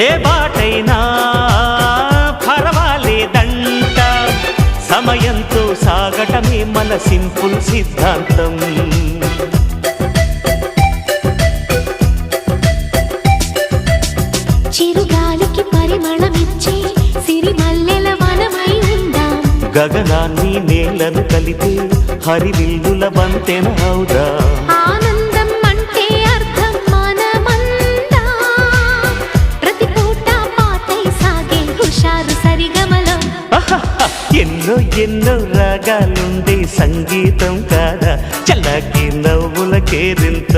ఏ బాటైనా పర్వాలేదంట, సమయంతో సాగటమే మన సింపుల్ సిద్ధాంతం. చిరుగాలికి పరిమళమిచ్చే సిరిమల్లెల వనమై ఉందాం, గగనాన్ని నేలను కలిపే హరివిల్లుల వంతెన అవుదాం. ఆనందం అంటే అర్థం మనమందా, ప్రతి పూట పాటై సాగే హుషారు సరిగమలో. ఎన్నో ఎన్నో రాగాలుండే సంగీతం కాదా, చల్లకి నవ్వుల కేరింత.